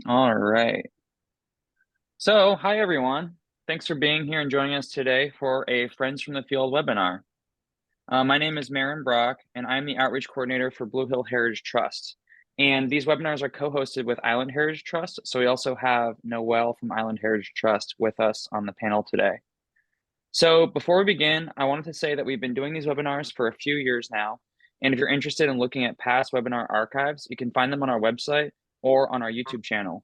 All right. So, hi everyone. Thanks for being here and joining us today for a Friends from the Field webinar. My name is Marin Brock, and I'm the Outreach Coordinator for Blue Hill Heritage Trust. And these webinars are co-hosted with Island Heritage Trust, so we also have Noelle from Island Heritage Trust with us on the panel today. So before we begin, I wanted to say that we've been doing these webinars for a few years now, and if you're interested in looking at past webinar archives, you can find them on our website or on our YouTube channel.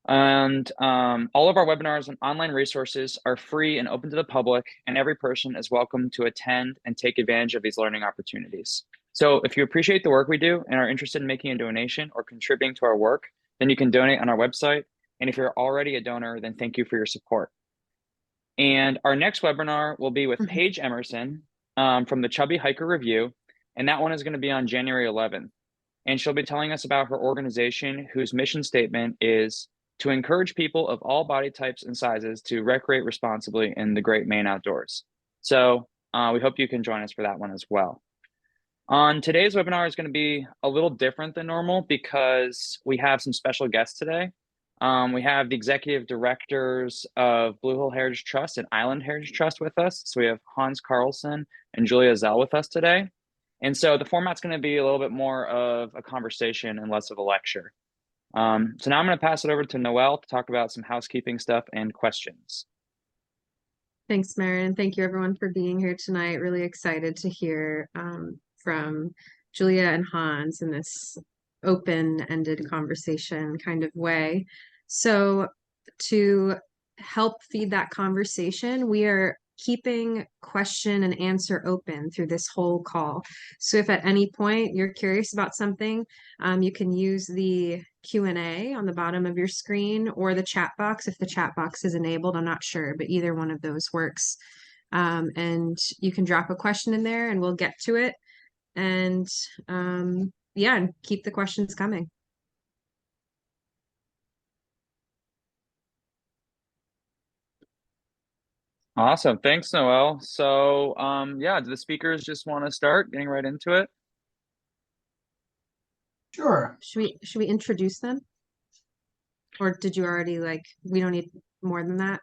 And all of our webinars and online resources are free and open to the public, and every person is welcome to attend and take advantage of these learning opportunities. So if you appreciate the work we do and are interested in making a donation or contributing to our work, then you can donate on our website. And if you're already a donor, then thank you for your support. And our next webinar will be with Paige Emerson from the Chubby Hiker Review, and that one is going to be on January 11th. And she'll be telling us about her organization, whose mission statement is to encourage people of all body types and sizes to recreate responsibly in the great Maine outdoors. So we hope you can join us for that one as well. On today's webinar is going to be a little different than normal because we have some special guests today. We have the executive directors of Blue Hill Heritage Trust and Island Heritage Trust with us. So we have Hans Carlson and Julia Zell with us today. And so the format's going to be a little bit more of a conversation and less of a lecture. So now I'm going to pass it over to Noelle to talk about some housekeeping stuff and questions. Thanks, Marin. Thank you everyone for being here tonight. Really excited to hear from Julia and Hans in this open-ended conversation kind of way. So to help feed that conversation, we are keeping question and answer open through this whole call. So if at any point you're curious about something, you can use the Q&A on the bottom of your screen or the chat box if the chat box is enabled. I'm not sure, but either one of those works. And you can drop a question in there and we'll get to it. And yeah, and keep the questions coming. Awesome. Thanks, Noelle. So yeah, do the speakers just want to start getting right into it? Sure. Should we introduce them? Or did you already we don't need more than that?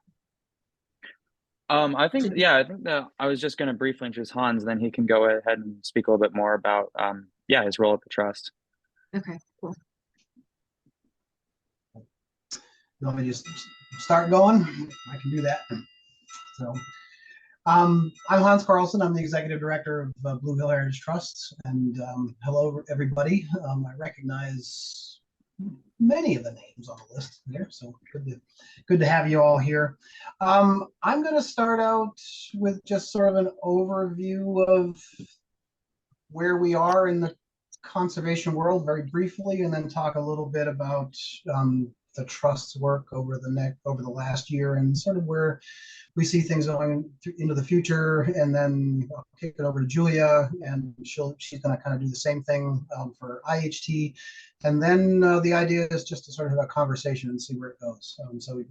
I think that I was just going to briefly introduce Hans, then he can go ahead and speak a little bit more about his role at the trust. Okay, cool. You want me to just start going? I can do that. So, I'm Hans Carlson. I'm the executive director of Blue Hill Heritage Trust. And hello, everybody. I recognize many of the names on the list there, so good to have you all here. I'm going to start out with just sort of an overview of where we are in the conservation world very briefly, and then talk a little bit about the trust's work over the last year and sort of where we see things going into the future. And then I'll kick it over to Julia, and she's going to kind of do the same thing for IHT. And then the idea is just to sort of have a conversation and see where it goes. So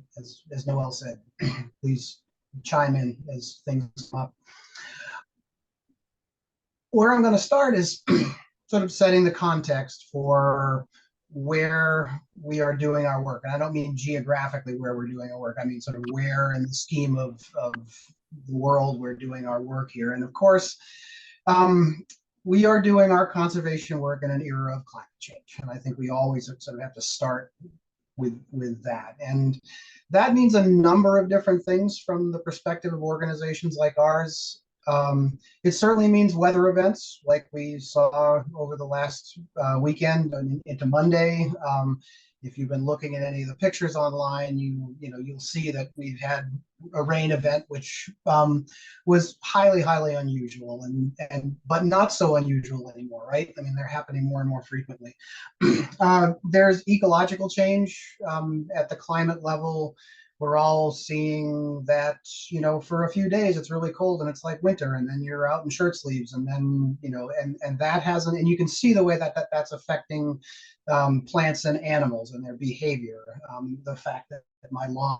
as Noelle said, please chime in as things come up. Where I'm going to start is sort of setting the context for where we are doing our work. And I don't mean geographically where we're doing our work. I mean sort of where in the scheme of the world we're doing our work here. And of course, we are doing our conservation work in an era of climate change. And I think we always sort of have to start with that. And that means a number of different things from the perspective of organizations like ours. It certainly means weather events like we saw over the last weekend and into Monday. If you've been looking at any of the pictures online, you'll see that we've had a rain event which was highly unusual but not so unusual anymore, right? I mean, they're happening more and more frequently. There's ecological change at the climate level. We're all seeing that, for a few days it's really cold and it's like winter, and then you're out in shirt sleeves, and then, and that hasn't, and you can see the way that's affecting plants and animals and their behavior. The fact that my lawn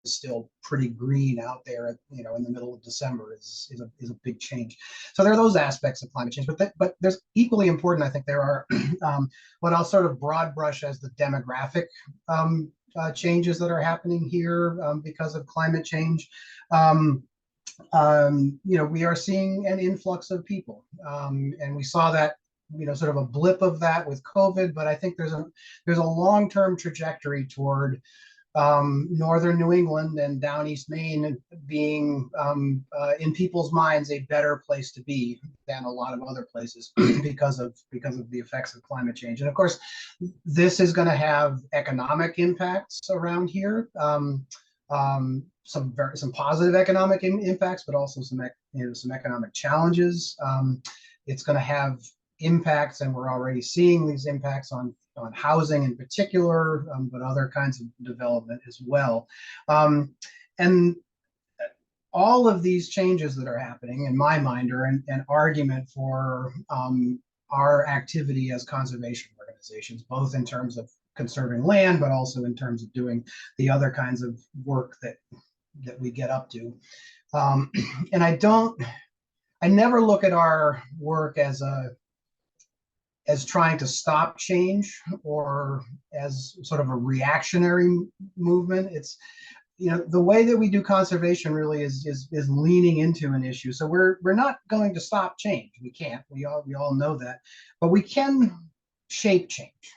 still pretty green out there, in the middle of December is a big change. So there are those aspects of climate change, but there's equally important, I think there are what I'll sort of broad brush as the demographic changes that are happening here because of climate change. We are seeing an influx of people, and we saw that, sort of a blip of that with COVID, but I think there's a long-term trajectory toward northern New England and down East Maine being in people's minds a better place to be than a lot of other places because of the effects of climate change. And of course, this is going to have economic impacts around here. Some positive economic impacts, but also some economic challenges. It's going to have impacts, and we're already seeing these impacts on housing in particular, but other kinds of development as well. And all of these changes that are happening, in my mind, are an argument for our activity as conservation organizations, both in terms of conserving land, but also in terms of doing the other kinds of work that we get up to. And I never look at our work as trying to stop change or as sort of a reactionary movement. It's, the way that we do conservation really is leaning into an issue. So we're not going to stop change. We can't. We all know that, but we can shape change,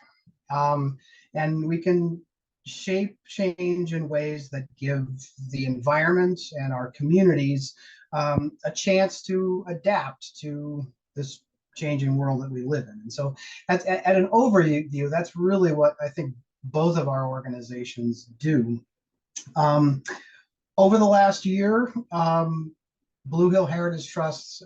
and we can shape change in ways that give the environment and our communities a chance to adapt to this changing world that we live in. And so at an overview, that's really what I think both of our organizations do. Over the last year, Blue Hill Heritage Trusts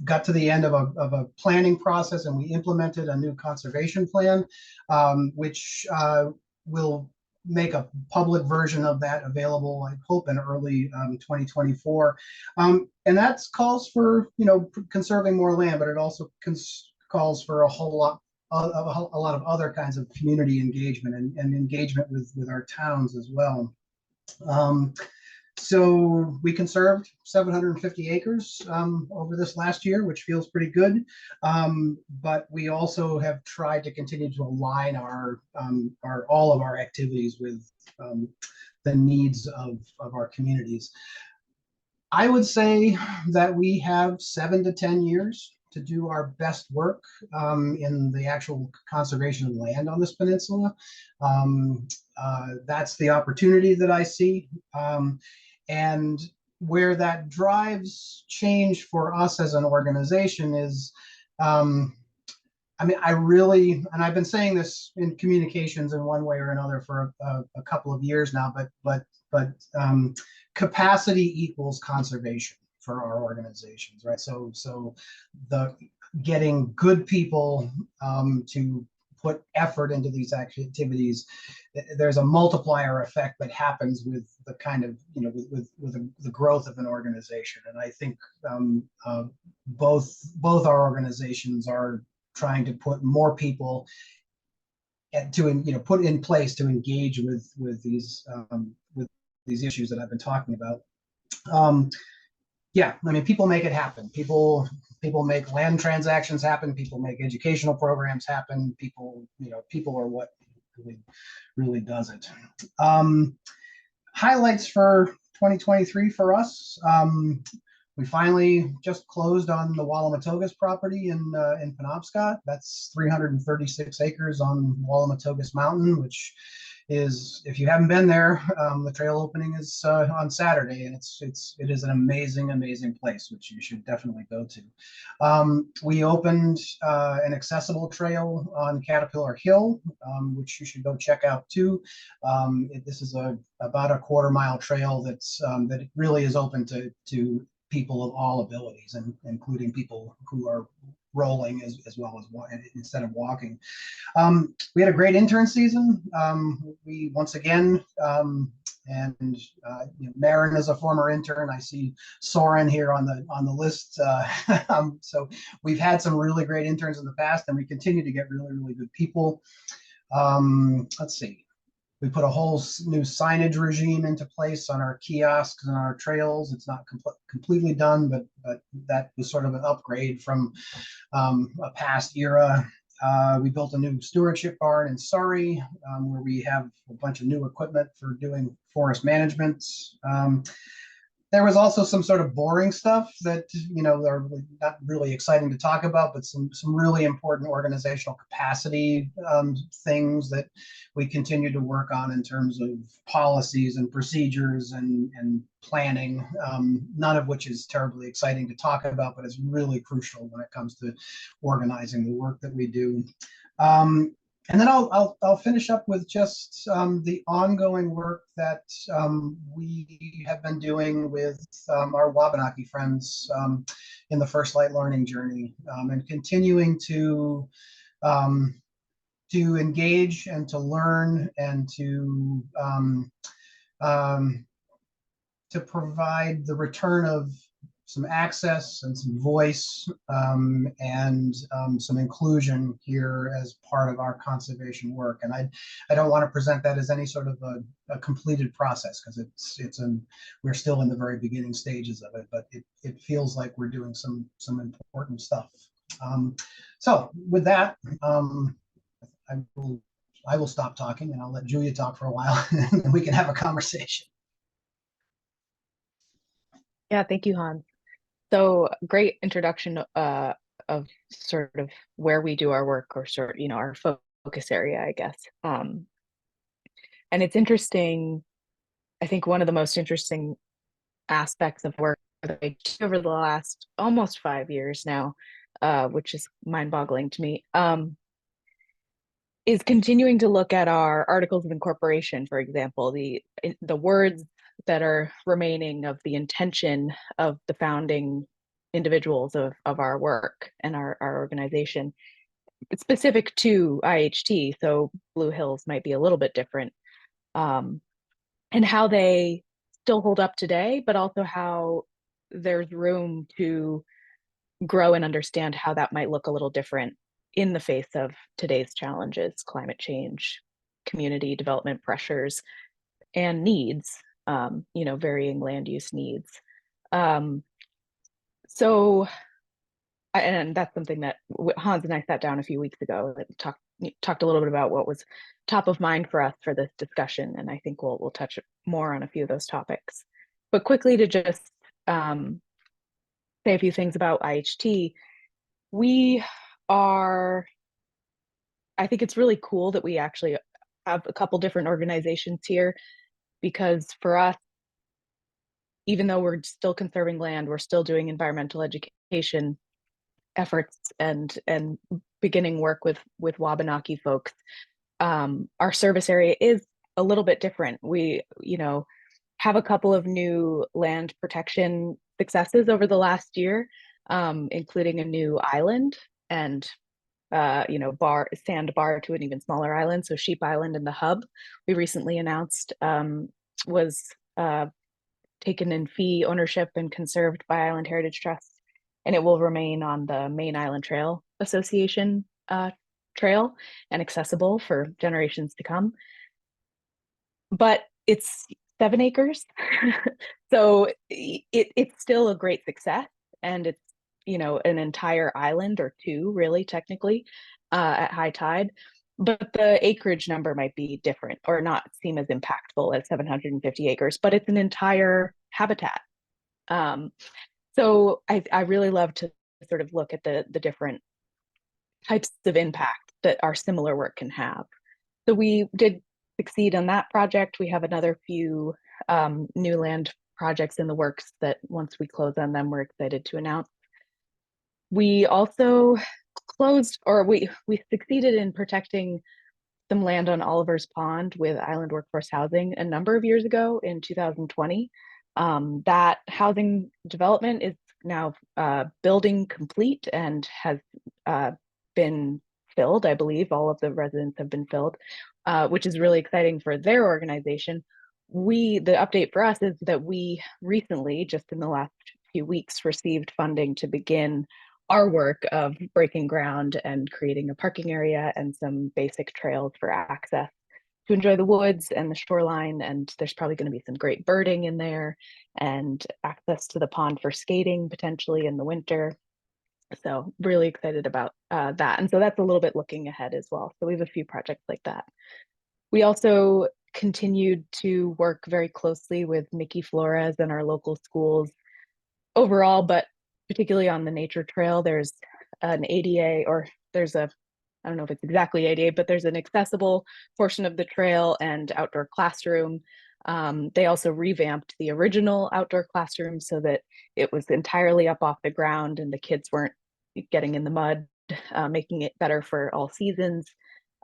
got to the end of a planning process, and we implemented a new conservation plan, which will make a public version of that available, I hope, in early 2024. And that calls for, conserving more land, but it also calls for a lot of other kinds of community engagement and engagement with our towns as well. So we conserved 750 acres over this last year, which feels pretty good. But we also have tried to continue to align all of our activities with the needs of our communities. I would say that we have 7 to 10 years to do our best work in the actual conservation of land on this peninsula. That's the opportunity that I see. And where that drives change for us as an organization is, I really, and I've been saying this in communications in one way or another for a couple of years now, but capacity equals conservation for our organizations, right? So the getting good people to put effort into these activities, there's a multiplier effect that happens with the kind of, with the growth of an organization. And I think both our organizations are trying to put more people put in place to engage with these issues that I've been talking about. Yeah, I mean, people make it happen. People make land transactions happen. People make educational programs happen. People are what really does it. Highlights for 2023 for us. We finally just closed on the Wallamatogus property in Penobscot. That's 336 acres on Wallamatogus Mountain, which is, if you haven't been there, the trail opening is on Saturday, and it is an amazing place, which you should definitely go to. We opened an accessible trail on Caterpillar Hill, which you should go check out too. This is about a quarter-mile trail that really is open to people of all abilities, and including people who are rolling as well as instead of walking. We had a great intern season. We once again, and Marin is a former intern. I see Soren here on the list. So we've had some really great interns in the past, and we continue to get really good people. Let's see. We put a whole new signage regime into place on our kiosks and our trails. It's not completely done, but that was sort of an upgrade from a past era. We built a new stewardship barn in Surrey, where we have a bunch of new equipment for doing forest management. There was also some sort of boring stuff that, are not really exciting to talk about, but some really important organizational capacity things that we continue to work on in terms of policies and procedures and planning, none of which is terribly exciting to talk about, but is really crucial when it comes to organizing the work that we do. And then I'll finish up with just the ongoing work that we have been doing with our Wabanaki friends in the First Light Learning Journey, and continuing to engage and to learn and to provide the return of some access and some voice, and some inclusion here as part of our conservation work. And I don't want to present that as any sort of a completed process, because we're still in the very beginning stages of it, but it feels like we're doing some important stuff. So with that, I will stop talking, and I'll let Julia talk for a while and we can have a conversation. Yeah, thank you, Hans. So great introduction of sort of where we do our work, or sort of, our focus area, I guess. And it's interesting. I think one of the most interesting aspects of work that I did over the last almost 5 years now, which is mind-boggling to me, is continuing to look at our articles of incorporation, for example, the words that are remaining of the intention of the founding individuals of our work and our organization. It's specific to IHT, so Blue Hills might be a little bit different, and how they still hold up today, but also how there's room to grow and understand how that might look a little different in the face of today's challenges, climate change, community development pressures, and needs, varying land use needs. And that's something that Hans and I sat down a few weeks ago and talked a little bit about what was top of mind for us for this discussion, and I think we'll touch more on a few of those topics. But quickly, to just say a few things about IHT, I think it's really cool that we actually have a couple different organizations here, because for us, even though we're still conserving land, we're still doing environmental education efforts and beginning work with Wabanaki folks. Our service area is a little bit different. We, have a couple of new land protection successes over the last year, including a new island and sandbar to an even smaller island. So Sheep Island in the hub, we recently announced, was taken in fee ownership and conserved by Island Heritage Trust, and it will remain on the Main Island Trail Association trail and accessible for generations to come. But it's 7 acres, so it's still a great success, and it's an entire island, or two really technically, at high tide. But the acreage number might be different or not seem as impactful as 750 acres, but it's an entire habitat. So I really love to sort of look at the different types of impact that our similar work can have. So we did succeed on that project. We have another few new land projects in the works that once we close on them, we're excited to announce. We also we succeeded in protecting some land on Oliver's Pond with Island Workforce Housing a number of years ago in 2020. That housing development is now building complete and has been filled. I believe all of the residents have been filled, which is really exciting for their organization. The update for us is that we recently, just in the last few weeks, received funding to begin our work of breaking ground and creating a parking area and some basic trails for access to enjoy the woods and the shoreline. And there's probably going to be some great birding in there and access to the pond for skating potentially in the winter. So really excited about that. And so that's a little bit looking ahead as well. So we have a few projects like that. We also continued to work very closely with Mickey Flores and our local schools overall, but particularly on the nature trail. There's an ADA, or there's a, I don't know if it's exactly ADA, but there's an accessible portion of the trail and outdoor classroom. They also revamped the original outdoor classroom so that it was entirely up off the ground and the kids weren't getting in the mud, making it better for all seasons.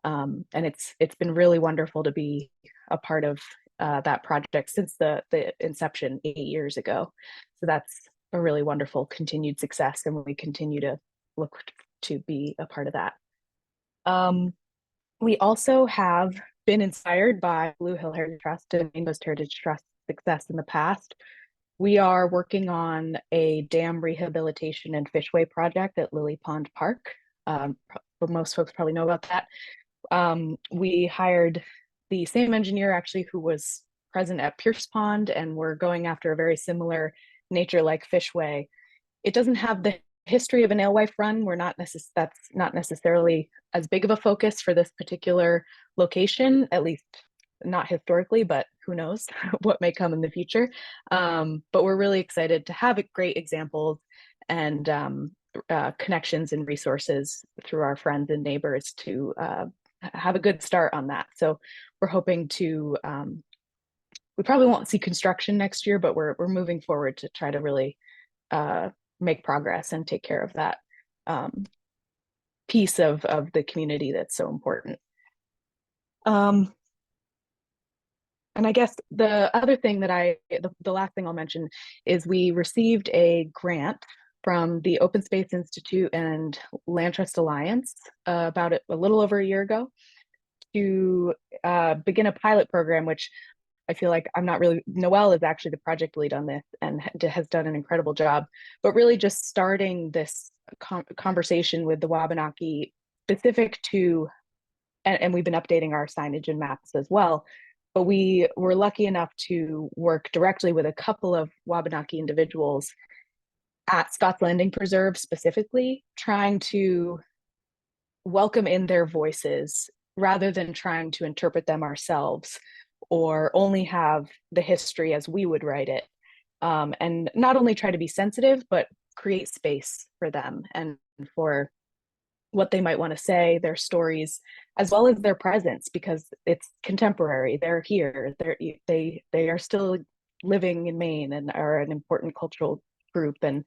And it's been really wonderful to be a part of that project since the inception 8 years ago. So that's a really wonderful continued success, and we continue to look to be a part of that. We also have been inspired by Blue Hill Heritage Trust and Maine Coast Heritage Trust success in the past. We are working on a dam rehabilitation and fishway project at Lily Pond Park. Most folks probably know about that. We hired the same engineer actually who was present at Pierce Pond, and we're going after a very similar nature-like fishway. It doesn't have the history of an alewife run. That's not necessarily as big of a focus for this particular location, at least not historically, but who knows what may come in the future. But we're really excited to have great examples and connections and resources through our friends and neighbors to have a good start on that. So we're hoping to, we probably won't see construction next year, but we're moving forward to try to really make progress and take care of that piece of the community that's so important. And I guess the other thing that the last thing I'll mention is we received a grant from the Open Space Institute and Land Trust Alliance about a little over a year ago to begin a pilot program, which I feel like I'm not really, Noelle is actually the project lead on this and has done an incredible job, but really just starting this conversation with the Wabanaki specific to, and we've been updating our signage and maps as well, but we were lucky enough to work directly with a couple of Wabanaki individuals at Scott's Landing Preserve specifically, trying to welcome in their voices rather than trying to interpret them ourselves or only have the history as we would write it. And not only try to be sensitive, but create space for them and for what they might want to say, their stories, as well as their presence, because it's contemporary. They're here. They are still living in Maine and are an important cultural group. And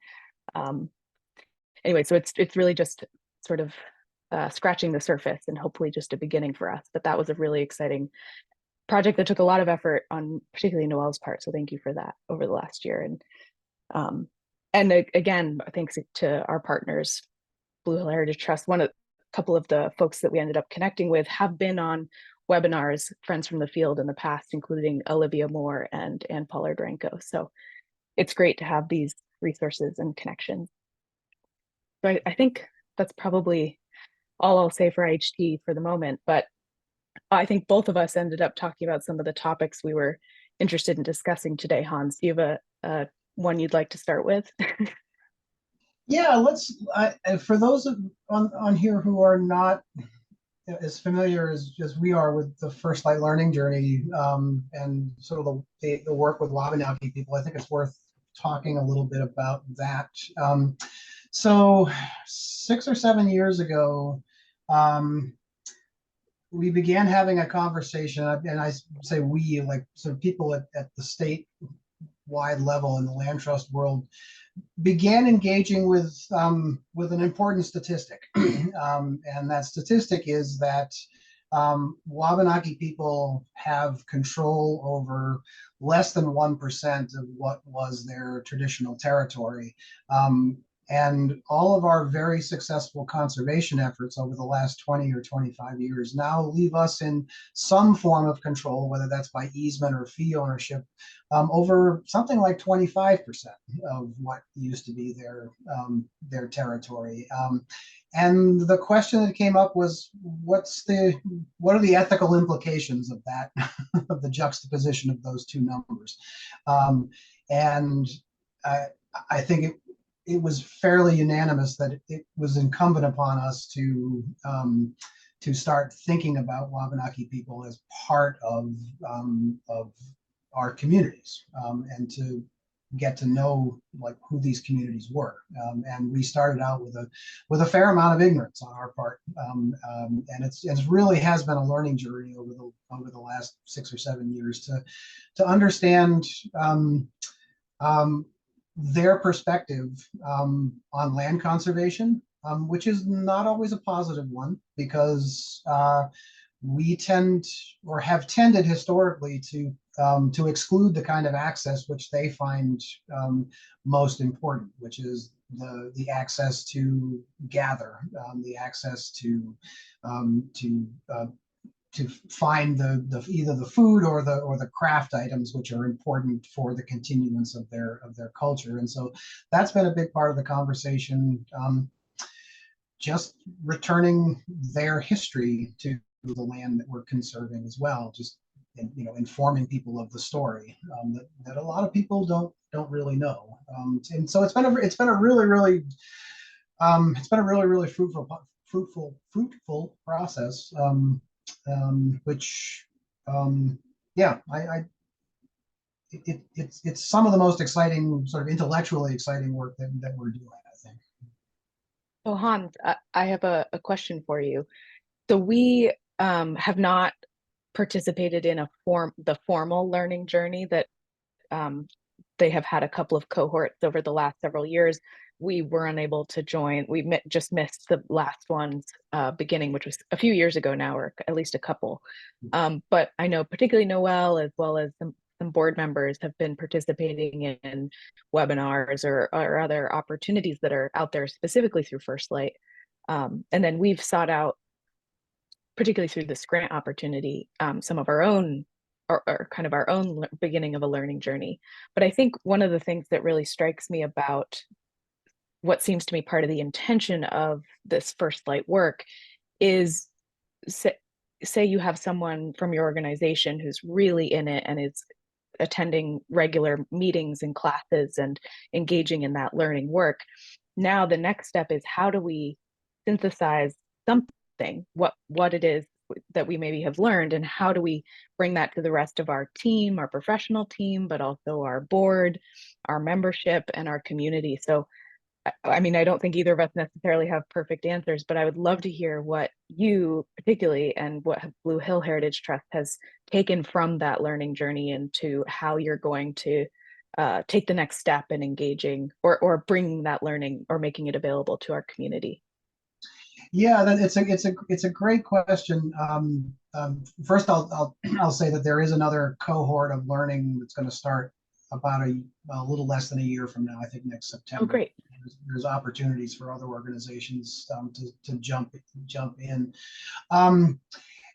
anyway, so it's really just sort of scratching the surface and hopefully just a beginning for us. But that was a really exciting project that took a lot of effort on particularly Noelle's part. So thank you for that over the last year. And again, thanks to our partners, Blue Hill Heritage Trust. A couple of the folks that we ended up connecting with have been on webinars, Friends from the Field in the past, including Olivia Moore and Ann Pollard-Ranko. So it's great to have these resources and connections. So I think that's probably all I'll say for IHT for the moment, but I think both of us ended up talking about some of the topics we were interested in discussing today. Hans, do you have a one you'd like to start with? Yeah, for those on here who are not as familiar as we are with the First Light Learning Journey and sort of the work with Wabanaki people, I think it's worth talking a little bit about that. So 6 or 7 years ago, we began having a conversation, and I say we, like sort of people at the state-wide level in the land trust world, began engaging with an important statistic, and that statistic is that Wabanaki people have control over less than 1% of what was their traditional territory. And all of our very successful conservation efforts over the last 20 or 25 years now leave us in some form of control, whether that's by easement or fee ownership, over something like 25% of what used to be their territory. and the question that came up was, what are the ethical implications of that, of the juxtaposition of those two numbers? And I think it was fairly unanimous that it was incumbent upon us to start thinking about Wabanaki people as part of our communities, and to get to know like who these communities were. And we started out with a fair amount of ignorance on our part, and it's really has been a learning journey over the last 6 or 7 years to understand their perspective on land conservation, which is not always a positive one, because we tend, or have tended historically, to exclude the kind of access which they find most important, which is the access to gather, the access to find either the food or the craft items which are important for the continuance of their culture. And so that's been a big part of the conversation, just returning their history to the land that we're conserving as well, just informing people of the story, that a lot of people don't really know. And so it's been a really fruitful process, which yeah, it's some of the most exciting, sort of intellectually exciting work that we're doing, I think. So Hans, I have a question for you. So we have not participated in the formal learning journey that they have had a couple of cohorts over the last several years. We were unable to join. We just missed the last one's beginning, which was a few years ago now, or at least a couple. But I know particularly Noel, as well as some board members, have been participating in webinars or other opportunities that are out there specifically through First Light. And then we've sought out, particularly through this grant opportunity, some of our own, or kind of our own beginning of a learning journey. But I think one of the things that really strikes me about what seems to me part of the intention of this First Light work is, say you have someone from your organization who's really in it and is attending regular meetings and classes and engaging in that learning work. Now the next step is, how do we synthesize something, what it is that we maybe have learned, and how do we bring that to the rest of our team, our professional team, but also our board, our membership, and our community. So I mean, I don't think either of us necessarily have perfect answers, but I would love to hear what you particularly, and what Blue Hill Heritage Trust has taken from that learning journey into how you're going to take the next step in engaging or bringing that learning or making it available to our community. Yeah, it's a great question. First, I'll say that there is another cohort of learning that's going to start about a little less than a year from now. I think next September. Oh, great. There's opportunities for other organizations to jump in.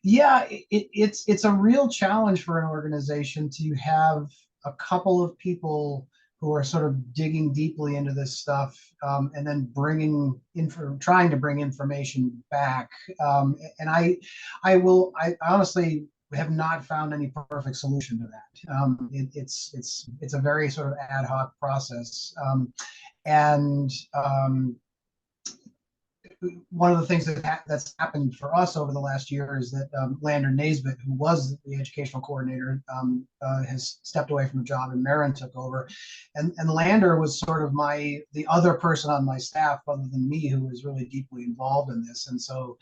Yeah, it's a real challenge for an organization to have a couple of people who are sort of digging deeply into this stuff, and then trying to bring information back. And I honestly have not found any perfect solution to that. It's a very sort of ad hoc process. And one of the things that's happened for us over the last year is that Lander Naisbitt, who was the educational coordinator, has stepped away from the job, and Marin took over. And Lander was sort of the other person on my staff, other than me, who was really deeply involved in this. And so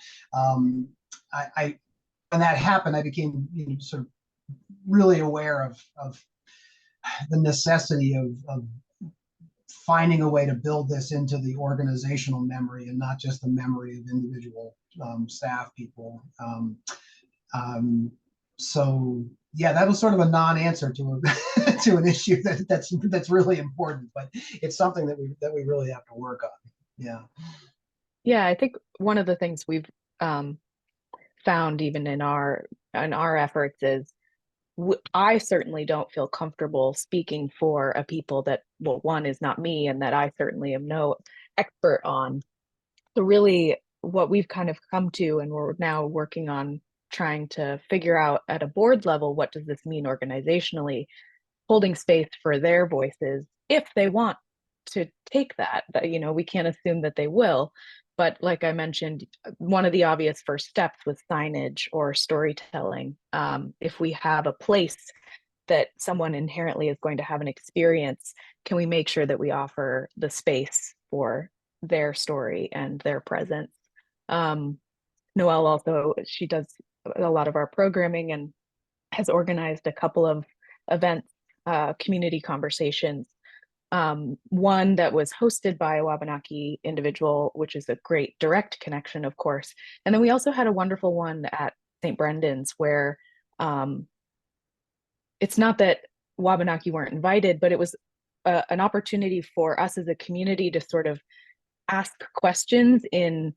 when that happened, I became sort of really aware of the necessity of finding a way to build this into the organizational memory, and not just the memory of individual staff people. So yeah, that was sort of a non-answer to to an issue that's really important, but it's something that we really have to work on. Yeah. Yeah, I think one of the things we've found even in our efforts is, I certainly don't feel comfortable speaking for a people that, well, one, is not me, and that I certainly am no expert on. So really what we've kind of come to, and we're now working on trying to figure out at a board level, what does this mean organizationally, holding space for their voices if they want to take that. You know, we can't assume that they will, but like I mentioned, one of the obvious first steps was signage or storytelling. If we have a place that someone inherently is going to have an experience, can we make sure that we offer the space for their story and their presence? Noelle also, she does a lot of our programming and has organized a couple of events, community conversations. One that was hosted by a Wabanaki individual, which is a great direct connection, of course. And then we also had a wonderful one at St. Brendan's where it's not that Wabanaki weren't invited, but it was an opportunity for us as a community to sort of ask questions in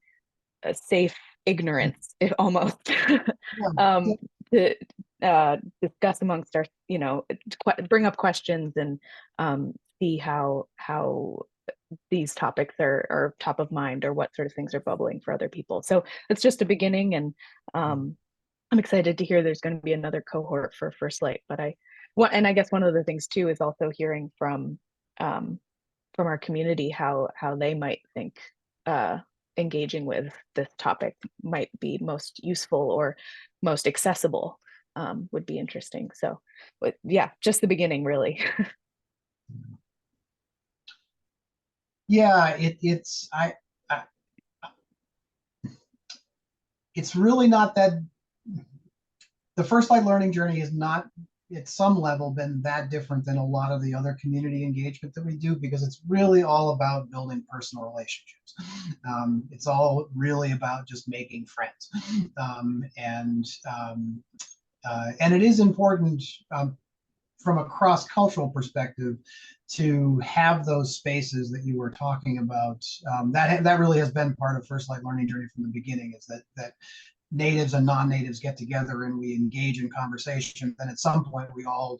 a safe ignorance, if almost, to discuss amongst our, you know, bring up questions and see how these topics are top of mind, or what sort of things are bubbling for other people. So it's just a beginning, and I'm excited to hear there's going to be another cohort for First Light. But and I guess one of the things too is also hearing from our community how they might think engaging with this topic might be most useful or most accessible. Would be interesting. So, but yeah, just the beginning, really. Yeah, it's really not that. The First Light learning journey is not, at some level, been that different than a lot of the other community engagement that we do, because it's really all about building personal relationships. It's all really about just making friends, and it is important from a cross-cultural perspective to have those spaces that you were talking about. That really has been part of First Light learning journey from the beginning, is that natives and non-natives get together and we engage in conversation. Then at some point we all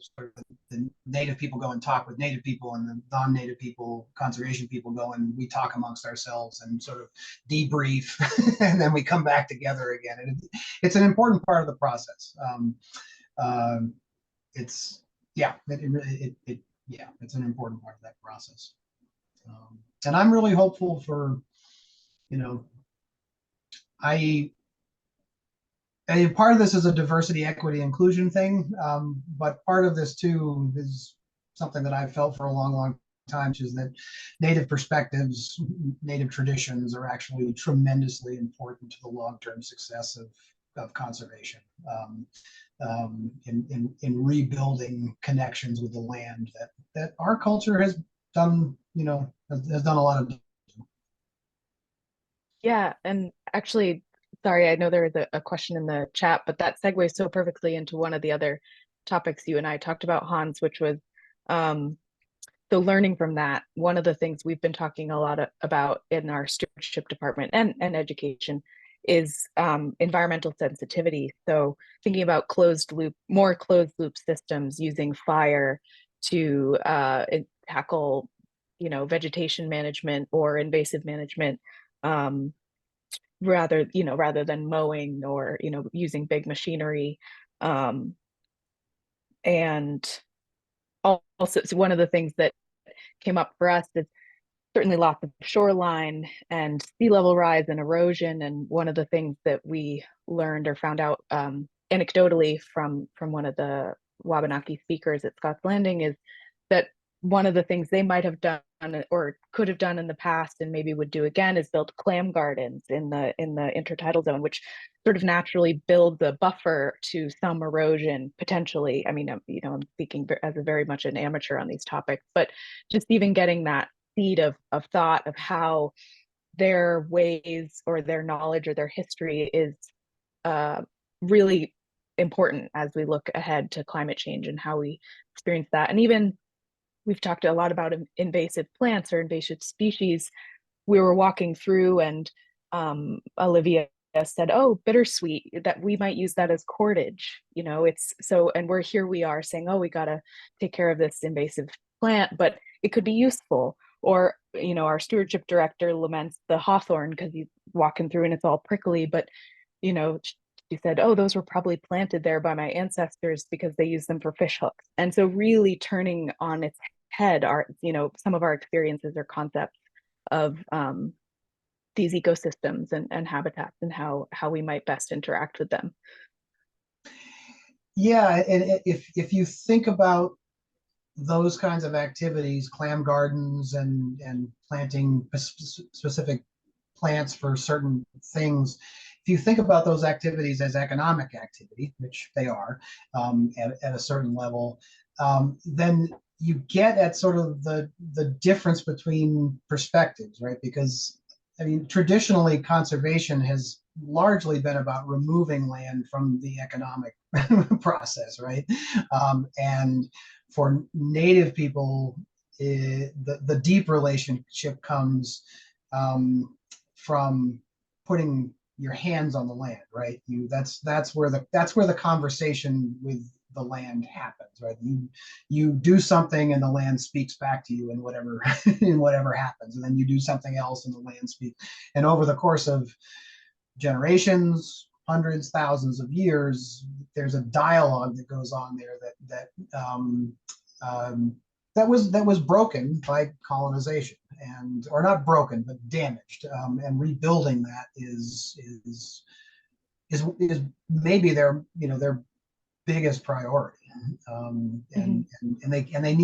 the native people go and talk with native people, and the non-native people, conservation people, go and we talk amongst ourselves and sort of debrief, and then we come back together again. And it's an important part of the process. It's an important part of that process. And I'm really hopeful for, and part of this is a diversity, equity, inclusion thing, but part of this too is something that I've felt for a long, long time, which is that native perspectives, native traditions are actually tremendously important to the long-term success of conservation, in rebuilding connections with the land that our culture has done, has done a lot of. Yeah, and actually, sorry, I know there was a question in the chat, but that segues so perfectly into one of the other topics you and I talked about, Hans, which was so learning from that. One of the things we've been talking a lot about in our stewardship department and education is environmental sensitivity. So thinking about more closed loop systems, using fire to tackle, vegetation management or invasive management, rather than mowing or, using big machinery. And also, so one of the things that came up for us is certainly lots of shoreline and sea level rise and erosion. And one of the things that we learned or found out anecdotally from one of the Wabanaki speakers at Scott's Landing is that one of the things they might have done or could have done in the past and maybe would do again is build clam gardens in the intertidal zone, which sort of naturally builds a buffer to some erosion potentially. I mean, I'm speaking as a very much an amateur on these topics, but just even getting that seed of thought of how their ways or their knowledge or their history is really important as we look ahead to climate change and how we experience that. And even we've talked a lot about invasive plants or invasive species. We were walking through and Olivia said, "Oh, bittersweet, that we might use that as cordage." It's so, and we are saying, "Oh, we got to take care of this invasive plant," but it could be useful. Or, you know, our stewardship director laments the hawthorn because he's walking through and it's all prickly, but, you know, she said, oh, those were probably planted there by my ancestors because they used them for fish hooks. And so really turning on its head are, you know, some of our experiences or concepts of these ecosystems and habitats and how we might best interact with them. Yeah, and if you think about those kinds of activities, clam gardens and planting specific plants for certain things, if you think about those activities as economic activity, which they are at a certain level, then you get at sort of the difference between perspectives, right? Because I mean, traditionally, conservation has largely been about removing land from the economic process, right? And for Native people, the deep relationship comes from putting your hands on the land, right? That's where the conversation with the land happens, right? You do something and the land speaks back to you in whatever in whatever happens, and then you do something else and the land speaks. And over the course of generations, hundreds, thousands of years, there's a dialogue that goes on there that was broken by colonization, and or not broken but damaged, and rebuilding that is maybe their biggest priority, and they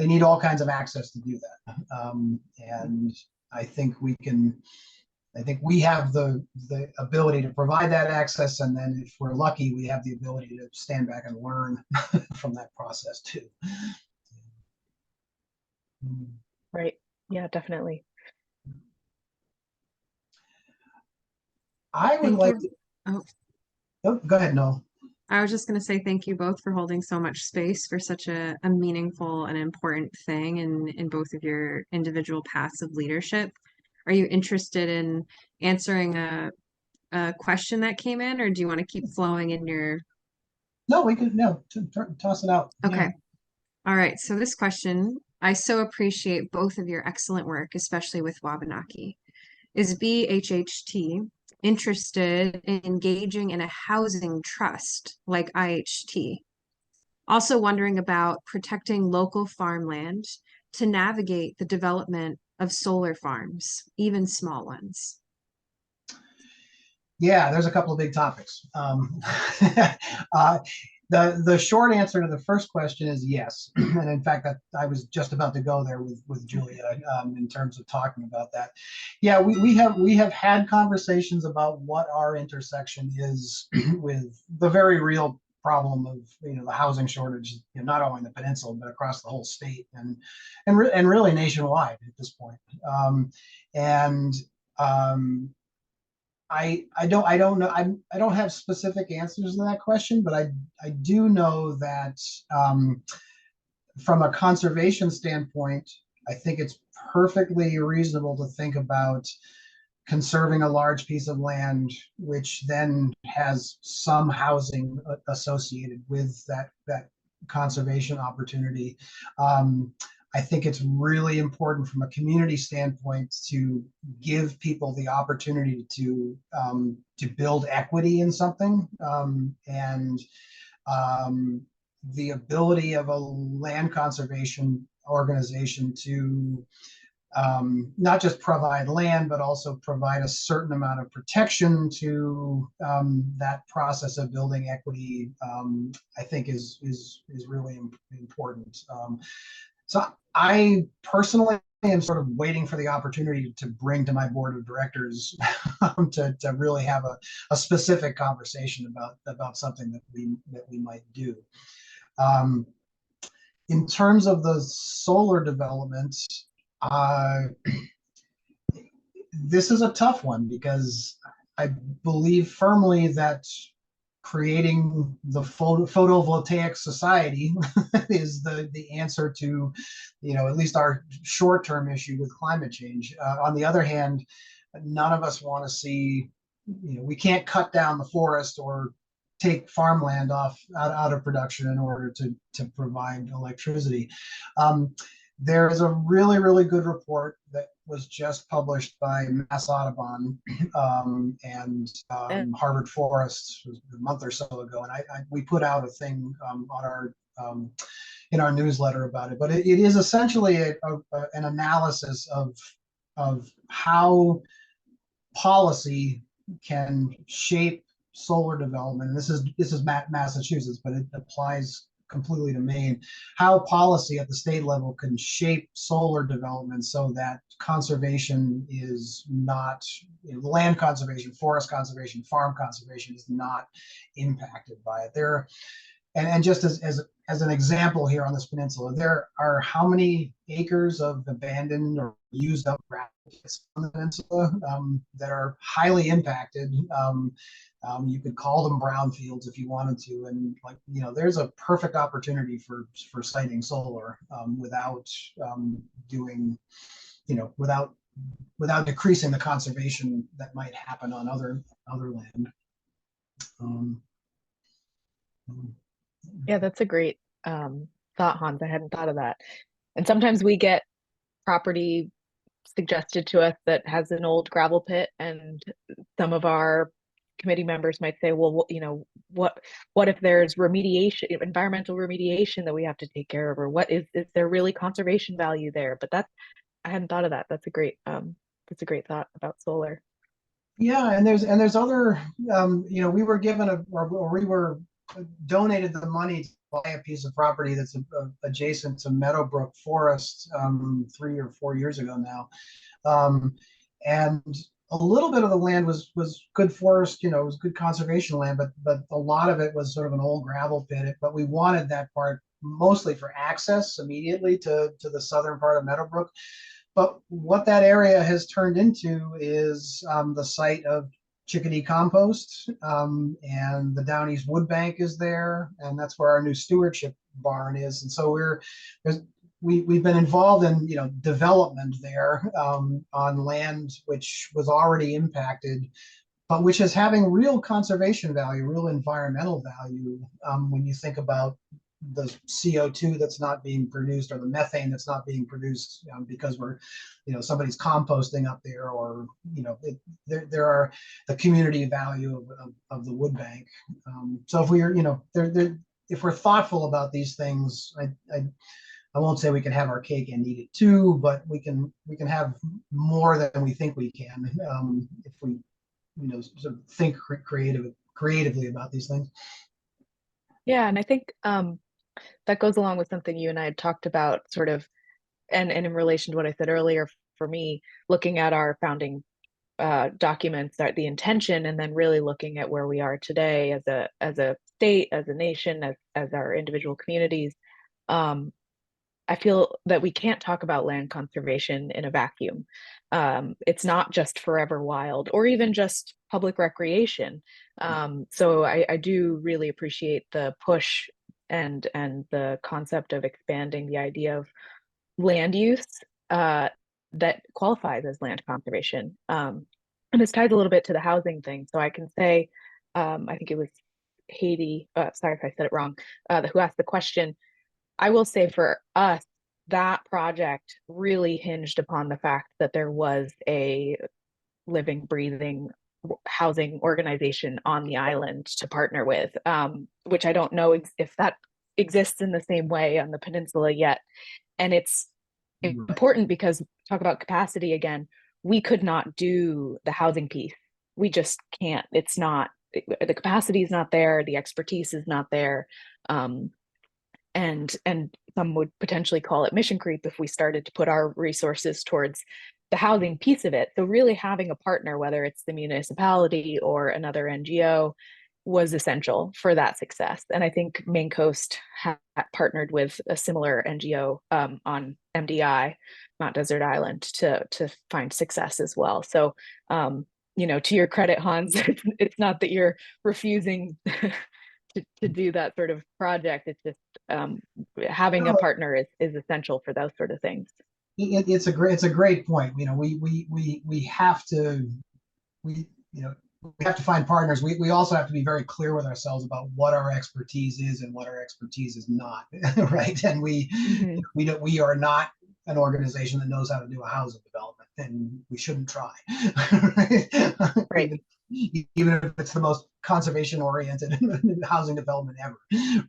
need all kinds of access to do that, and I think we have the ability to provide that access, and then if we're lucky, we have the ability to stand back and learn from that process too. Right. Yeah, definitely. I would like to. Oh, go ahead, Noel. I was just going to say thank you both for holding so much space for such a meaningful and important thing in both of your individual paths of leadership. Are you interested in answering a question that came in, or do you want to keep flowing in your? No, we could toss it out. Okay. Yeah. All right. So this question, I so appreciate both of your excellent work, especially with Wabanaki. Is BHHT interested in engaging in a housing trust like IHT? Also wondering about protecting local farmland to navigate the development of solar farms, even small ones. Yeah, there's a couple of big topics. The short answer to the first question is yes, and in fact, I was just about to go there with Julia in terms of talking about that. Yeah, we have had conversations about what our intersection is with the very real problem of the housing shortage, not only in the peninsula but across the whole state and really nationwide at this point. I don't know. I don't have specific answers to that question, but I do know that from a conservation standpoint, I think it's perfectly reasonable to think about conserving a large piece of land, which then has some housing associated with that conservation opportunity. I think it's really important from a community standpoint to give people the opportunity to build equity in something, and the ability of a land conservation organization to not just provide land, but also provide a certain amount of protection to that process of building equity, I think is really important. So I personally am sort of waiting for the opportunity to bring to my board of directors to really have a specific conversation about something that we might do. In terms of the solar development, this is a tough one because I believe firmly that creating the photovoltaic society is the answer to, at least our short-term issue with climate change. On the other hand, none of us want to see, we can't cut down the forest or take farmland out of production in order to provide electricity. There is a really, really good report that was just published by Mass Audubon and Harvard Forest a month or so ago, and we put out a thing on our in our newsletter about it. But it is essentially an analysis of how policy can shape solar development. And this is Massachusetts, but it applies completely to Maine. How policy at the state level can shape solar development so that conservation is not, land conservation, forest conservation, farm conservation is not impacted by it. And just as an example here on this peninsula, there are how many acres of abandoned or used up gravel pits on the peninsula that are highly impacted. You could call them brownfields if you wanted to, and there's a perfect opportunity for siting solar without doing, without decreasing the conservation that might happen on other land. Yeah, that's a great thought, Hans. I hadn't thought of that. And sometimes we get property suggested to us that has an old gravel pit, and some of our committee members might say, well, what if there's remediation, environmental remediation that we have to take care of, or what is there really conservation value there? But I hadn't thought of that. That's a great thought about solar. Yeah, and there's other, we were given or we were donated the money to buy a piece of property that's adjacent to Meadowbrook Forest 3 or 4 years ago now, and a little bit of the land was good forest, it was good conservation land, but a lot of it was sort of an old gravel pit. But we wanted that part mostly for access immediately to the southern part of Meadowbrook. But what that area has turned into is the site of chickadee compost, and the Down East Wood Bank is there, and that's where our new stewardship barn is. And so we've been involved in development there on land which was already impacted, but which is having real conservation value, real environmental value when you think about the CO2 that's not being produced, or the methane that's not being produced because we're, somebody's composting up there, or there are the community value of the wood bank. So if we're if we're thoughtful about these things, I won't say we can have our cake and eat it too, but we can have more than we think we can if we sort of think creatively about these things. Yeah, and I think that goes along with something you and I had talked about, sort of, and in relation to what I said earlier, for me, looking at our founding documents, the intention, and then really looking at where we are today as a state, as a nation, as our individual communities. I feel that we can't talk about land conservation in a vacuum. It's not just forever wild or even just public recreation. So I do really appreciate the push and the concept of expanding the idea of land use that qualifies as land conservation. And this ties a little bit to the housing thing. So I can say, I think it was Haiti, sorry if I said it wrong, who asked the question. I will say for us, that project really hinged upon the fact that there was a living, breathing housing organization on the island to partner with, which I don't know if that exists in the same way on the peninsula yet. And it's important because, talk about capacity again, we could not do the housing piece. We just can't. It's not, the capacity is not there, the expertise is not there. And some would potentially call it mission creep if we started to put our resources towards the housing piece of it. So really having a partner, whether it's the municipality or another NGO, was essential for that success. And I think Maine Coast had partnered with a similar NGO on MDI, Mount Desert Island, to find success as well. So, to your credit, Hans, it's not that you're refusing to do that sort of project. It's just having a partner is essential for those sort of things. It's a great point. We have to find partners. We also have to be very clear with ourselves about what our expertise is and what our expertise is not, right? And we are not an organization that knows how to do a housing development, then we shouldn't try. Right. Even if it's the most conservation oriented housing development ever,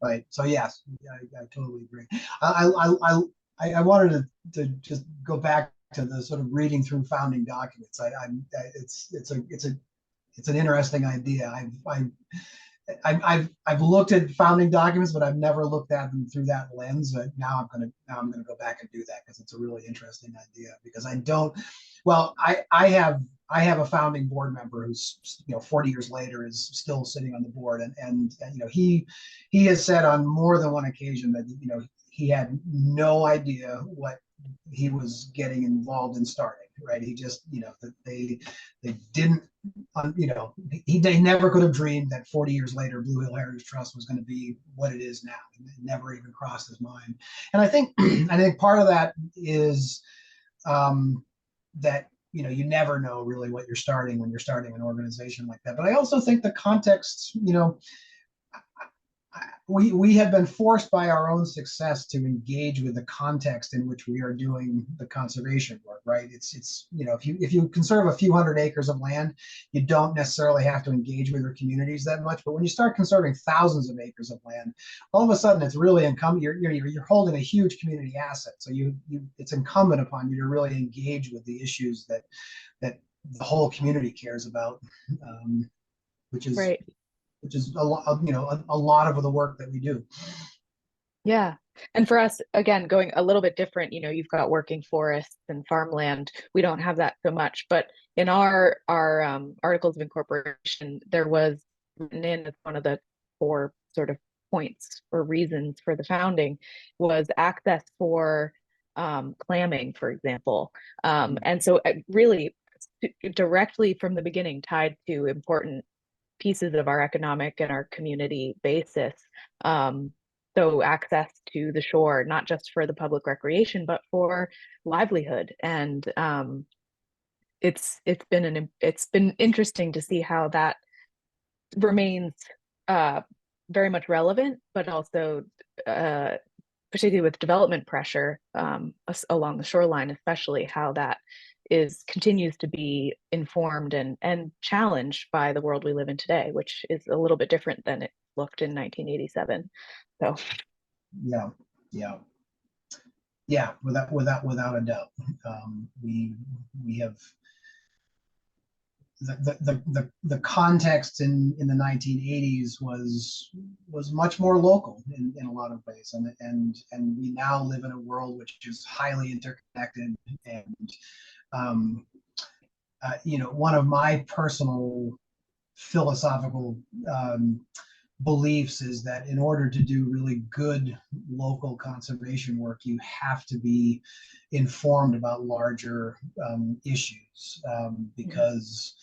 right? So yes, I totally agree. I wanted to just go back to the sort of reading through founding documents. It's an interesting idea. I've looked at founding documents, but I've never looked at them through that lens. But now I'm gonna go back and do that because it's a really interesting idea. Because I don't, well, I have a founding board member who's 40 years later is still sitting on the board, and he has said on more than one occasion that he had no idea what he was getting involved in starting. Right? He just that they didn't they never could have dreamed that 40 years later Blue Hill Heritage Trust was going to be what it is now. It never even crossed his mind. And I think part of that is that you never know really what you're starting when you're starting an organization like that. But I also think the context, we have been forced by our own success to engage with the context in which we are doing the conservation work, right? It's if you conserve a few hundred acres of land, you don't necessarily have to engage with your communities that much. But when you start conserving thousands of acres of land, all of a sudden it's really incumbent. You're holding a huge community asset, so it's incumbent upon you to really engage with the issues that the whole community cares about, which is Right. which is a lot, a lot of the work that we do. Yeah. And for us, again, going a little bit different, you've got working forests and farmland. We don't have that so much, but in our articles of incorporation, there was written in as one of the 4 sort of points or reasons for the founding was access for clamming, for example. And so really directly from the beginning tied to important pieces of our economic and our community basis. So access to the shore, not just for the public recreation, but for livelihood. And it's been interesting to see how that remains very much relevant, but also particularly with development pressure along the shoreline, especially how that continues to be informed and challenged by the world we live in today, which is a little bit different than it looked in 1987. So yeah, without a doubt. We have the context in the 1980s was much more local in a lot of ways, and we now live in a world which is highly interconnected. And one of my personal philosophical beliefs is that in order to do really good local conservation work, you have to be informed about larger issues, because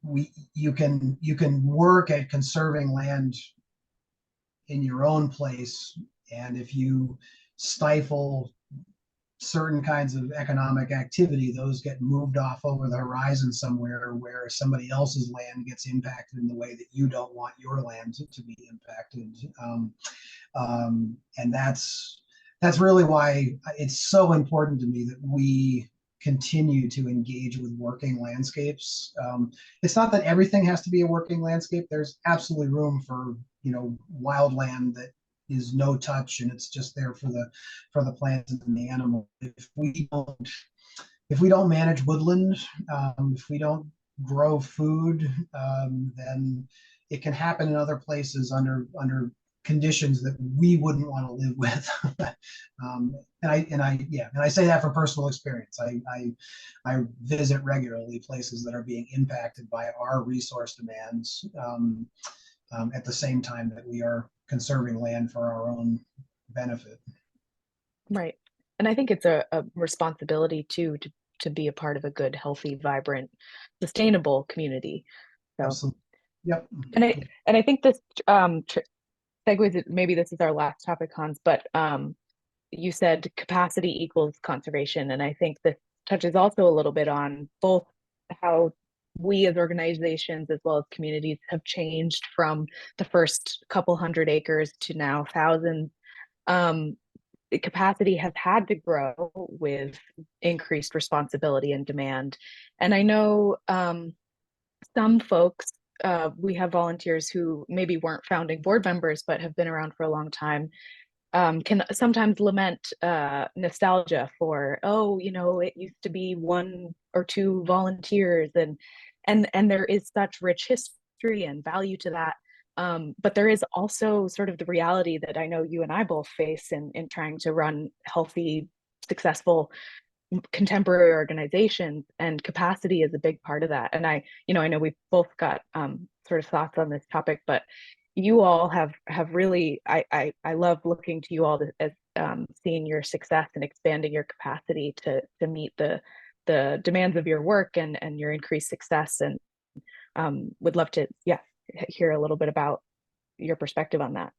you can work at conserving land in your own place, and if you stifle certain kinds of economic activity, those get moved off over the horizon somewhere where somebody else's land gets impacted in the way that you don't want your land to be impacted. And that's really why it's so important to me that we continue to engage with working landscapes. It's not that everything has to be a working landscape. There's absolutely room for wild land that is no touch and it's just there for the plants and the animal. If we don't manage woodland, if we don't grow food, then it can happen in other places under conditions that we wouldn't want to live with. And I say that from personal experience. I visit regularly places that are being impacted by our resource demands, at the same time that we are conserving land for our own benefit. Right. And I think it's a responsibility too to be a part of a good, healthy, vibrant, sustainable community. So Absolutely. Yep. And I think this segues, maybe this is our last topic, Hans, but you said capacity equals conservation. And I think this touches also a little bit on both how we as organizations as well as communities have changed from the first couple hundred acres to now thousands. capacity has had to grow with increased responsibility and demand. And I know some folks, we have volunteers who maybe weren't founding board members, but have been around for a long time, can sometimes lament nostalgia for, oh, it used to be 1 or 2 volunteers, and there is such rich history and value to that. But there is also sort of the reality that I know you and I both face in trying to run healthy, successful contemporary organizations, and capacity is a big part of that. And I know we've both got sort of thoughts on this topic, but you all have really, I love looking to you all as seeing your success and expanding your capacity to meet the demands of your work and your increased success. And would love to hear a little bit about your perspective on that.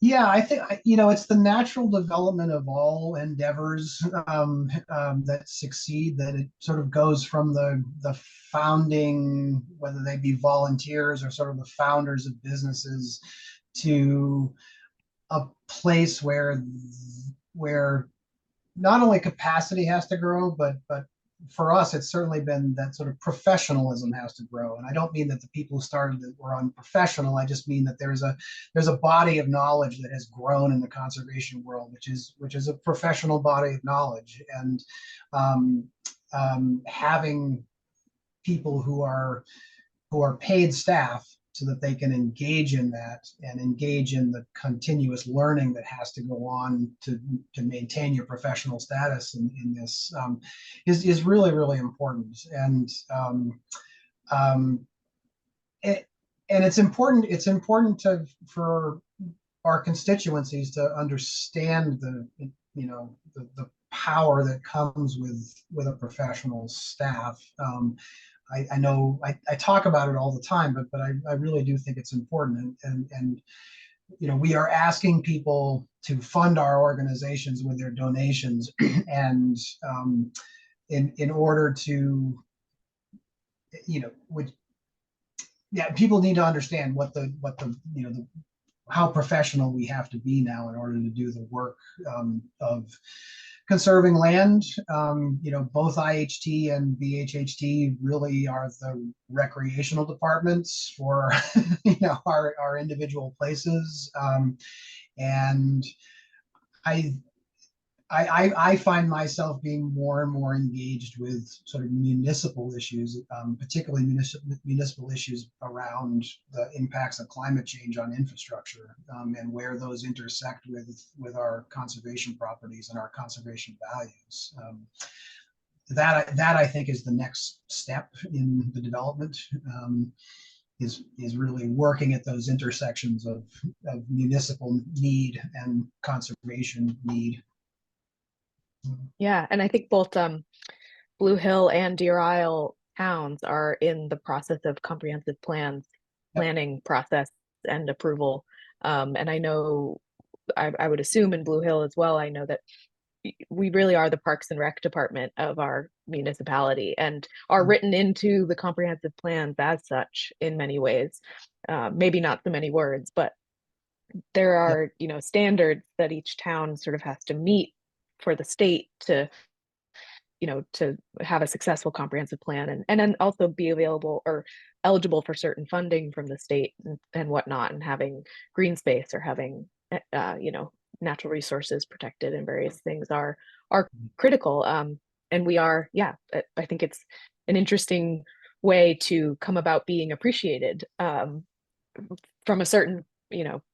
Yeah, I think it's the natural development of all endeavors that succeed. That it sort of goes from the founding, whether they be volunteers or sort of the founders of businesses, to a place where not only capacity has to grow, but for us, it's certainly been that sort of professionalism has to grow. And I don't mean that the people who started it were unprofessional. I just mean that there's a body of knowledge that has grown in the conservation world, which is a professional body of knowledge. And having people who are paid staff so that they can engage in that and engage in the continuous learning that has to go on to maintain your professional status in this is really, really important. And it's important for our constituencies to understand the power that comes with a professional staff. I know I talk about it all the time, but I really do think it's important. And we are asking people to fund our organizations with their donations, and in order to, people need to understand what the how professional we have to be now in order to do the work of conserving land. Both IHT and BHHT really are the recreational departments for our individual places, and I find myself being more and more engaged with sort of municipal issues, particularly municipal issues around the impacts of climate change on infrastructure, and where those intersect with our conservation properties and our conservation values. That I think is the next step in the development. Is really working at those intersections of municipal need and conservation need. Yeah, and I think both Blue Hill and Deer Isle towns are in the process of comprehensive planning process and approval. And I know, I would assume in Blue Hill as well, I know that we really are the Parks and Rec department of our municipality and are written into the comprehensive plans as such in many ways. Maybe not so many words, but there are, standards that each town sort of has to meet for the state to have a successful comprehensive plan, and then also be available or eligible for certain funding from the state and whatnot, and having green space or having natural resources protected and various things are critical. And we are, I think it's an interesting way to come about being appreciated from a certain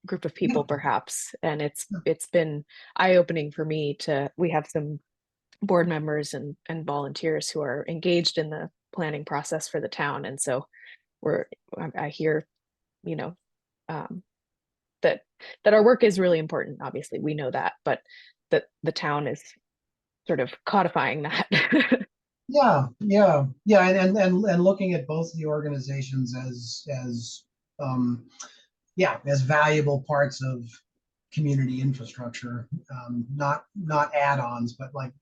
group of people, perhaps. And it's been eye-opening for me we have some board members and volunteers who are engaged in the planning process for the town. And so I hear, that our work is really important. Obviously, we know that, but that the town is sort of codifying that. Yeah. And looking at both the organizations as valuable parts of community infrastructure, not add-ons, but like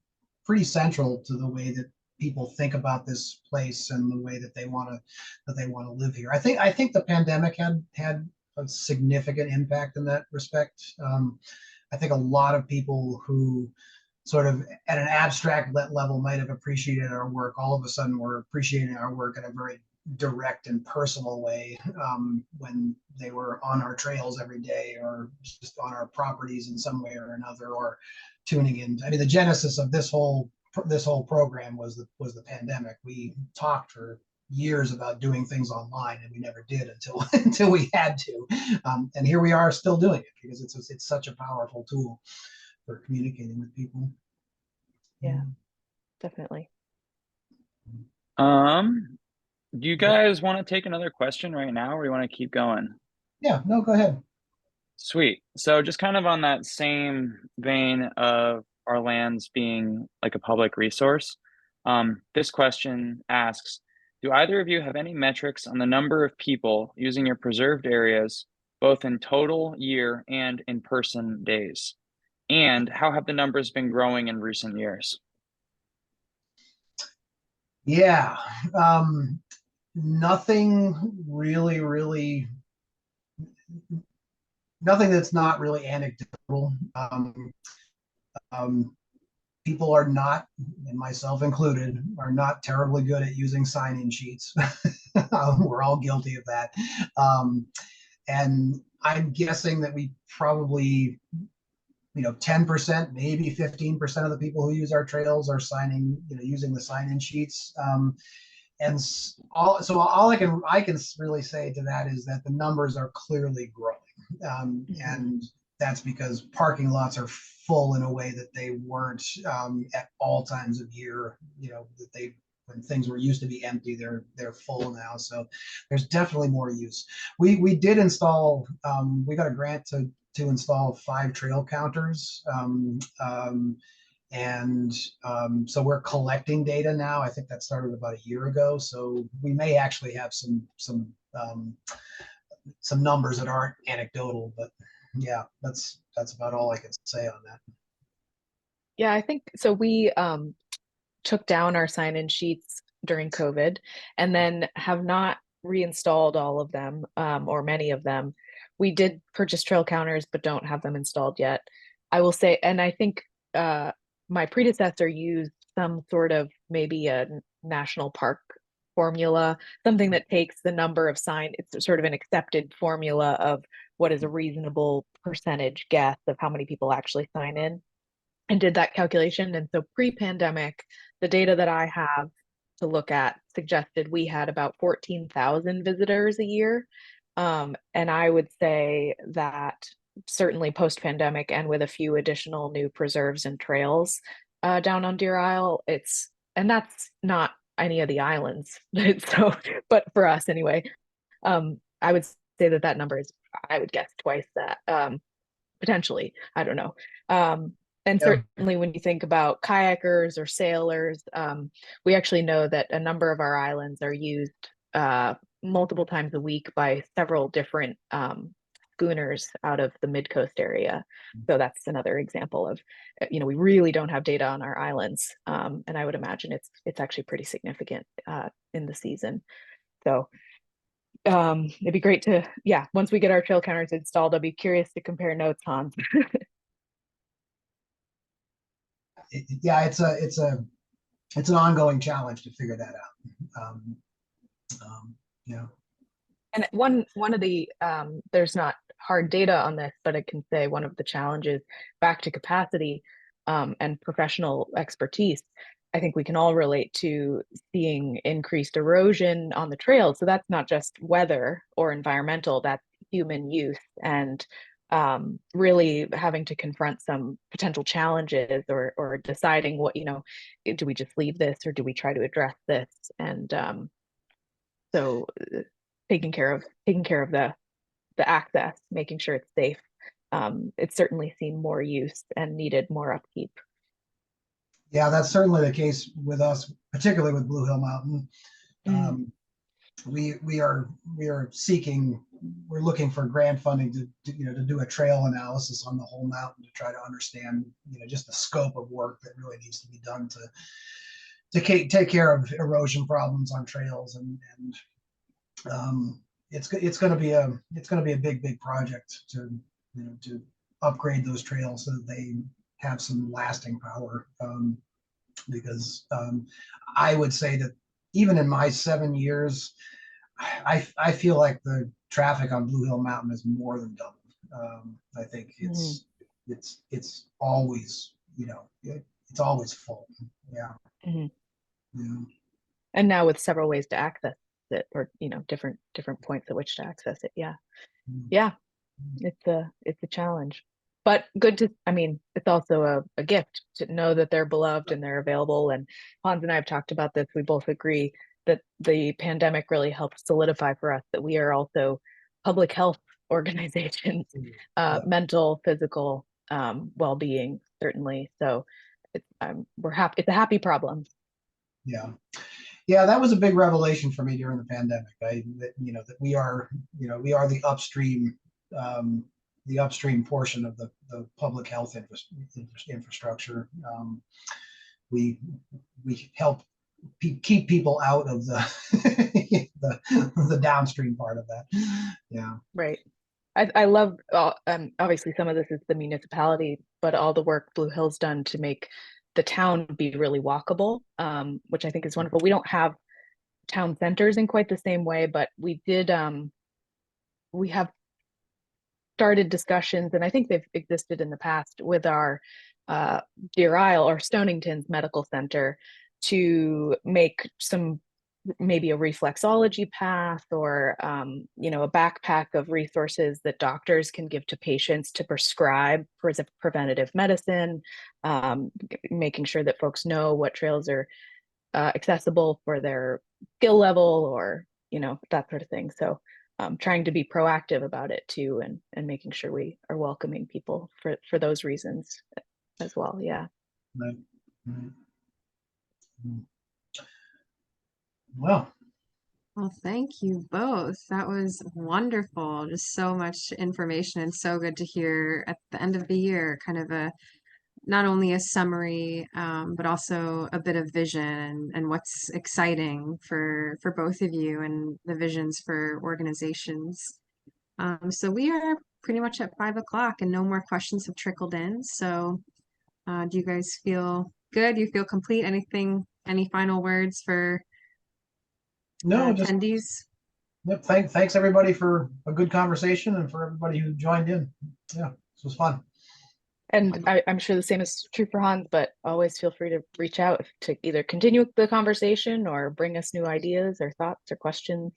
pretty central to the way that people think about this place and the way that they want to live here. I think the pandemic had a significant impact in that respect. I think a lot of people who sort of at an abstract level might have appreciated our work, all of a sudden were appreciating our work in a very direct and personal way when they were on our trails every day or just on our properties in some way or another, or tuning in. I mean, the genesis of this whole program was the pandemic. We talked for years about doing things online, and we never did until until we had to. And here we are still doing it because it's such a powerful tool for communicating with people. Yeah, definitely. Do you guys want to take another question right now, or do you want to keep going? Yeah, no, go ahead. Sweet. So just kind of on that same vein of our lands being like a public resource, this question asks, do either of you have any metrics on the number of people using your preserved areas, both in total year and in person days? And how have the numbers been growing in recent years? Yeah, nothing really, nothing that's not really anecdotal. People are not, and myself included, are not terribly good at using sign-in sheets. We're all guilty of that. And I'm guessing that we probably, 10%, maybe 15% of the people who use our trails are using the sign-in sheets. And all I can really say to that is that the numbers are clearly growing, and that's because parking lots are full in a way that they weren't at all times of year. When things were used to be empty, they're full now. So there's definitely more use. We did install. We got a grant to install 5 trail counters. So we're collecting data now. I think that started about a year ago. So we may actually have some numbers that aren't anecdotal, but yeah, that's about all I can say on that. Yeah, I think so. We took down our sign-in sheets during COVID and then have not reinstalled all of them, or many of them. We did purchase trail counters, but don't have them installed yet. I will say, and I think my predecessor used some sort of maybe a national park formula, something that takes the number of it's sort of an accepted formula of what is a reasonable percentage guess of how many people actually sign in, and did that calculation. And so pre-pandemic, the data that I have to look at suggested we had about 14,000 visitors a year. And I would say that certainly post-pandemic and with a few additional new preserves and trails down on Deer Isle, and that's not any of the islands. So, but for us anyway, I would say that number is, I would guess, twice that, potentially. I don't know. And certainly when you think about kayakers or sailors, we actually know that a number of our islands are used multiple times a week by several different schooners out of the mid-coast area. So that's another example of, we really don't have data on our islands. And I would imagine it's actually pretty significant in the season. So it'd be great to, once we get our trail counters installed, I'll be curious to compare notes, Hans. Yeah, it's an ongoing challenge to figure that out. And one of the there's not hard data on this, but I can say one of the challenges back to capacity and professional expertise, I think we can all relate to seeing increased erosion on the trails. So that's not just weather or environmental, that's human use, and really having to confront some potential challenges or deciding what, do we just leave this or do we try to address this? And so taking care of the access, making sure it's safe. It's certainly seen more use and needed more upkeep. Yeah, that's certainly the case with us, particularly with Blue Hill Mountain. We're looking for grant funding to do a trail analysis on the whole mountain to try to understand, just the scope of work that really needs to be done to take care of erosion problems on trails, and it's going to be a big project to upgrade those trails so that they have some lasting power. Because I would say that even in my 7 years, I feel like the traffic on Blue Hill Mountain is more than doubled. I think it's always, it's always full. Yeah. Yeah. And now with several ways to access it, or different points at which to access it. Yeah. It's a challenge, but good to, it's also a gift to know that they're beloved and they're available. And Hans and I have talked about this. We both agree that the pandemic really helped solidify for us that we are also public health organizations, mental, physical, well-being, certainly. So we're happy. It's a happy problem. Yeah. Yeah, that was a big revelation for me during the pandemic. That we are the upstream portion of the public health infrastructure. We help keep people out of the the downstream part of that. Yeah. Right. I love, obviously some of this is the municipality, but all the work Blue Hill's done to make the town be really walkable, which I think is wonderful. We don't have town centers in quite the same way, but we have started discussions, and I think they've existed in the past, with our Deer Isle or Stonington's medical center to make maybe a reflexology path, or a backpack of resources that doctors can give to patients to prescribe for preventative medicine, making sure that folks know what trails are accessible for their skill level, or that sort of thing. So trying to be proactive about it too, and making sure we are welcoming people for those reasons as well. Yeah. Right. Well, thank you both. That was wonderful. Just so much information, and so good to hear at the end of the year, kind of not only a summary, but also a bit of vision and what's exciting for both of you and the visions for organizations. So we are pretty much at 5 o'clock, and no more questions have trickled in. So do you guys feel good? You feel complete? Any final words for no, just attendees? yep. Thanks everybody for a good conversation, and for everybody who joined in. Yeah, this was fun. And I'm sure the same is true for Hans, but always feel free to reach out to either continue the conversation or bring us new ideas or thoughts or questions.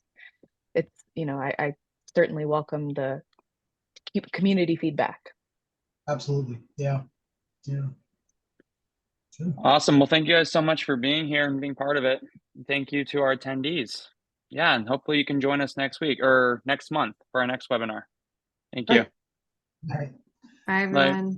It's, I certainly welcome the community feedback. Absolutely. Yeah. Yeah. Sure. Awesome. Well, thank you guys so much for being here and being part of it. Thank you to our attendees. Yeah, and hopefully you can join us next week or next month for our next webinar. Thank you. All right. Bye, everyone. Bye.